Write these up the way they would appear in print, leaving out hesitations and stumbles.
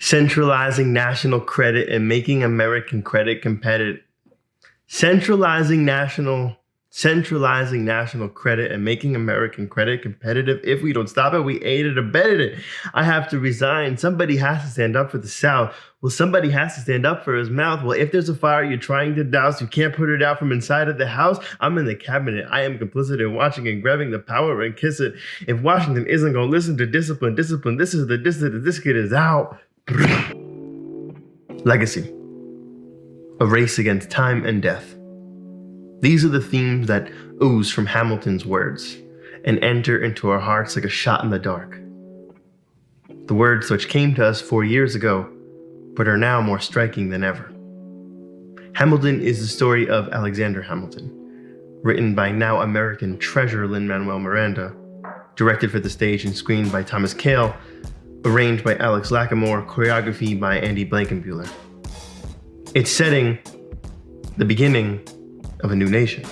Centralizing national credit and making American credit competitive. Centralizing national credit and making American credit competitive. If we don't stop it, we aided and abetted it. I have to resign. Somebody has to stand up for the South. Well, somebody has to stand up for his mouth. Well, if there's a fire you're trying to douse, you can't put it out from inside of the house. I'm in the cabinet. I am complicit in watching and grabbing the power and kiss it. If Washington isn't going to listen to discipline, this kid is out. Legacy. A race against time and death. These are the themes that ooze from Hamilton's words and enter into our hearts like a shot in the dark. The words which came to us 4 years ago, but are now more striking than ever. Hamilton is the story of Alexander Hamilton, written by now American treasure Lin Manuel Miranda, directed for the stage and screen by Thomas Kail, arranged by Alex Lacamoire, choreography by Andy Blankenbuehler. Its setting, the beginning of a new nation,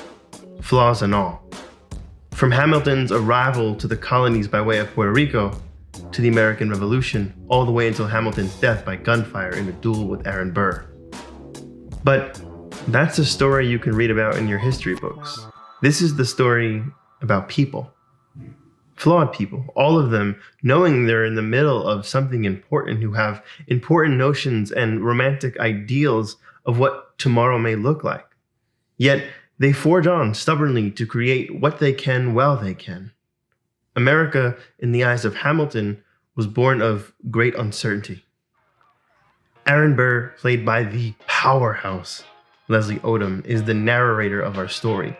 flaws and all. From Hamilton's arrival to the colonies by way of Puerto Rico, to the American Revolution, all the way until Hamilton's death by gunfire in a duel with Aaron Burr. But that's a story you can read about in your history books. This is the story about people. Flawed people, all of them knowing they're in the middle of something important, who have important notions and romantic ideals of what tomorrow may look like. Yet they forge on stubbornly to create what they can while they can. America, in the eyes of Hamilton, was born of great uncertainty. Aaron Burr, played by the powerhouse Leslie Odom, is the narrator of our story.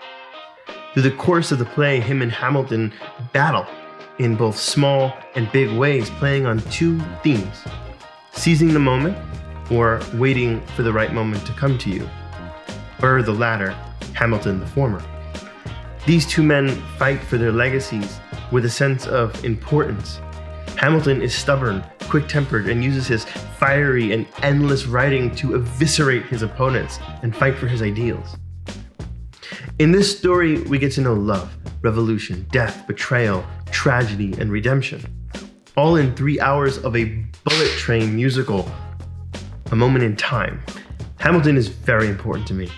Through the course of the play, him and Hamilton battle in both small and big ways, playing on two themes: seizing the moment or waiting for the right moment to come to you. Burr the latter, Hamilton the former. These two men fight for their legacies with a sense of importance. Hamilton is stubborn, quick-tempered, and uses his fiery and endless writing to eviscerate his opponents and fight for his ideals. In this story, we get to know love, revolution, death, betrayal, tragedy, and redemption. All in 3 hours of a bullet train musical, a moment in time. Hamilton is very important to me.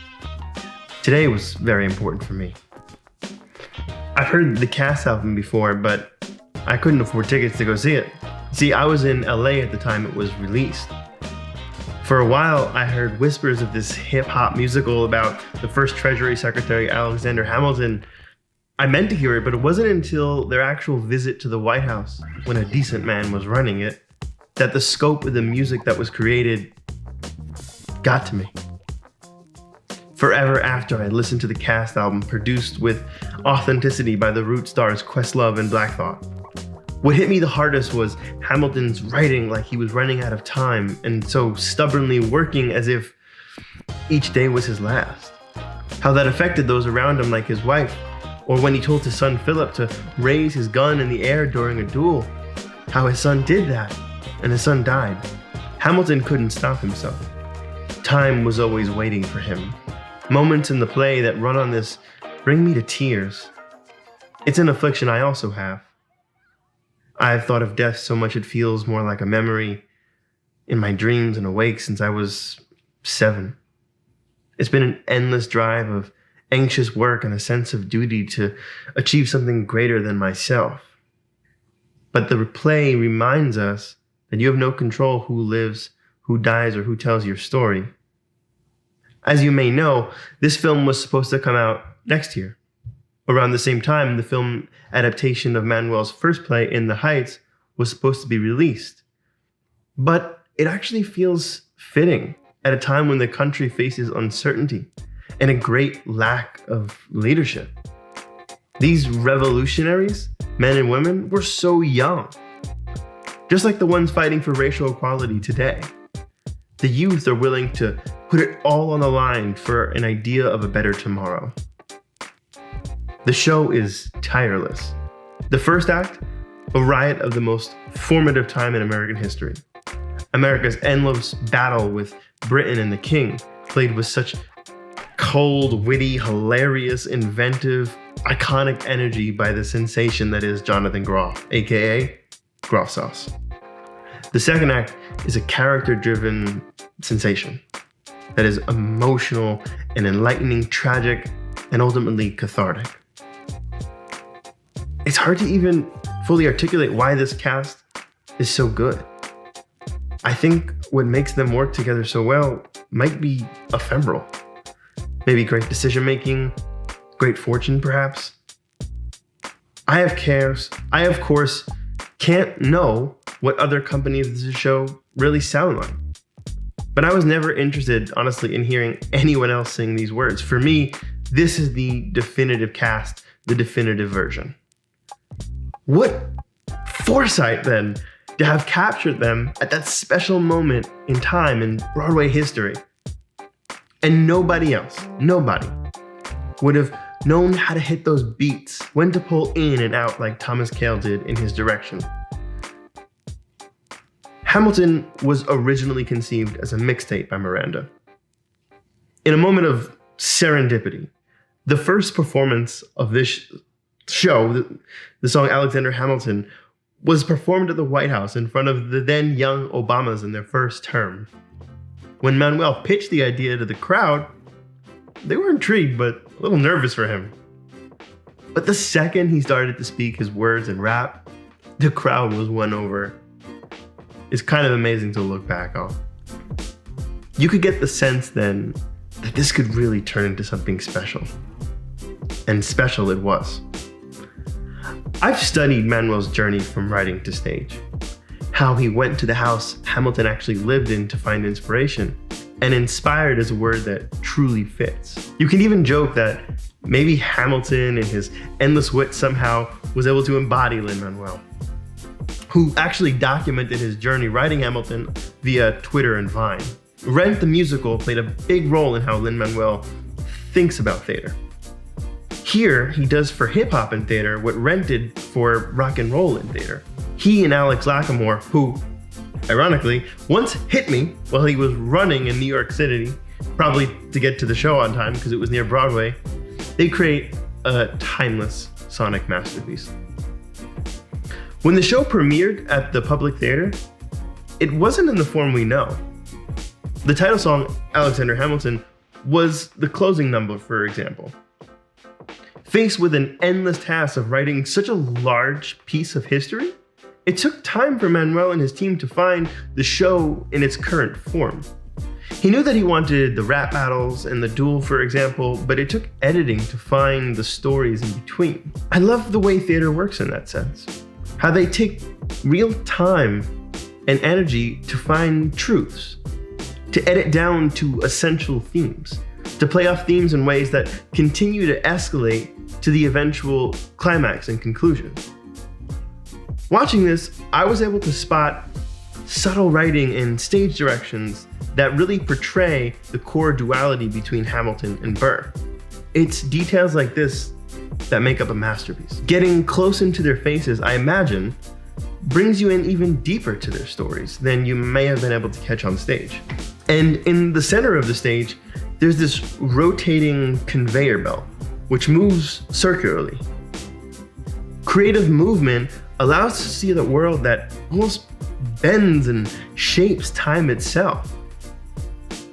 Today was very important for me. I've heard the cast album before, but I couldn't afford tickets to go see it. See, I was in LA at the time it was released. For a while, I heard whispers of this hip-hop musical about the first Treasury Secretary, Alexander Hamilton. I meant to hear it, but it wasn't until their actual visit to the White House, when a decent man was running it, that the scope of the music that was created got to me. Forever after I listened to the cast album produced with authenticity by the root stars Questlove and Black Thought. What hit me the hardest was Hamilton's writing like he was running out of time and so stubbornly working as if each day was his last. How that affected those around him like his wife, or when he told his son Philip to raise his gun in the air during a duel. How his son did that, and his son died. Hamilton couldn't stop himself. Time was always waiting for him. Moments in the play that run on this bring me to tears. It's an affliction I also have. I've thought of death so much it feels more like a memory in my dreams and awake since I was 7. It's been an endless drive of anxious work and a sense of duty to achieve something greater than myself. But the play reminds us that you have no control who lives, who dies, or who tells your story. As you may know, this film was supposed to come out next year. Around the same time, the film adaptation of Manuel's first play, In the Heights, was supposed to be released. But it actually feels fitting at a time when the country faces uncertainty and a great lack of leadership. These revolutionaries, men and women, were so young. Just like the ones fighting for racial equality today. The youth are willing to put it all on the line for an idea of a better tomorrow. The show is tireless. The first act, a riot of the most formative time in American history. America's endless battle with Britain and the King, played with such cold, witty, hilarious, inventive, iconic energy by the sensation that is Jonathan Groff, aka Groff Sauce. The second act is a character-driven sensation that is emotional and enlightening, tragic, and ultimately cathartic. It's hard to even fully articulate why this cast is so good. I think what makes them work together so well might be ephemeral. Maybe great decision-making, great fortune perhaps. I, of course, can't know what other companies of the show really sound like. But I was never interested, honestly, in hearing anyone else sing these words. For me, this is the definitive cast, the definitive version. What foresight, then, to have captured them at that special moment in time in Broadway history. And nobody would have known how to hit those beats, when to pull in and out like Thomas Kail did in his direction. Hamilton was originally conceived as a mixtape by Miranda. In a moment of serendipity, the first performance of this show, the song Alexander Hamilton, was performed at the White House in front of the then young Obamas in their first term. When Manuel pitched the idea to the crowd, they were intrigued but a little nervous for him. But the second he started to speak his words and rap, the crowd was won over. It's kind of amazing to look back on. You could get the sense then that this could really turn into something special. And special it was. I've studied Manuel's journey from writing to stage, how he went to the house Hamilton actually lived in to find inspiration, and inspired is a word that truly fits. You can even joke that maybe Hamilton, in his endless wit, somehow was able to embody Lin Manuel, who actually documented his journey writing Hamilton via Twitter and Vine. Rent the musical played a big role in how Lin Manuel thinks about theater. Here, he does for hip-hop in theater what Rent did for rock and roll in theater. He and Alex Lacamoire, who, ironically, once hit me while he was running in New York City, probably to get to the show on time because it was near Broadway, they create a timeless sonic masterpiece. When the show premiered at the Public Theater, it wasn't in the form we know. The title song, Alexander Hamilton, was the closing number, for example. Faced with an endless task of writing such a large piece of history, it took time for Manuel and his team to find the show in its current form. He knew that he wanted the rap battles and the duel, for example, but it took editing to find the stories in between. I love the way theater works in that sense. How they take real time and energy to find truths, to edit down to essential themes, to play off themes in ways that continue to escalate to the eventual climax and conclusion. Watching this, I was able to spot subtle writing and stage directions that really portray the core duality between Hamilton and Burr. It's details like this that make up a masterpiece. Getting close into their faces, I imagine, brings you in even deeper to their stories than you may have been able to catch on stage. And in the center of the stage, there's this rotating conveyor belt, which moves circularly. Creative movement allows us to see the world that almost bends and shapes time itself.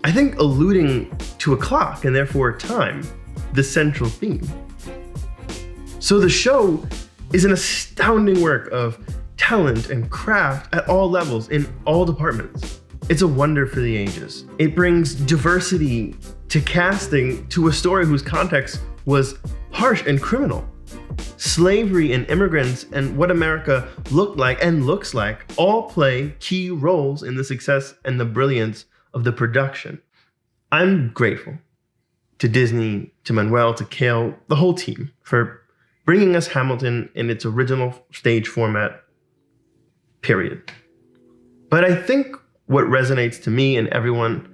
I think alluding to a clock and therefore time, the central theme. So the show is an astounding work of talent and craft at all levels in all departments. It's a wonder for the ages. It brings diversity to casting to a story whose context was harsh and criminal. Slavery and immigrants and what America looked like and looks like all play key roles in the success and the brilliance of the production. I'm grateful to Disney, to Manuel, to Kail, the whole team for bringing us Hamilton in its original stage format, period. But I think what resonates to me and everyone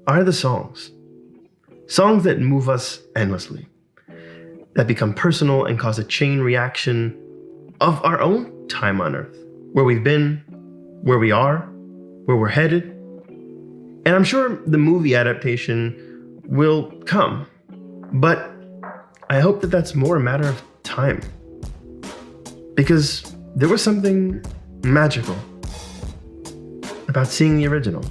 are the songs. Songs that move us endlessly, that become personal and cause a chain reaction of our own time on Earth, where we've been, where we are, where we're headed. And I'm sure the movie adaptation will come, but I hope that that's more a matter of time. Because there was something magical, about seeing the original.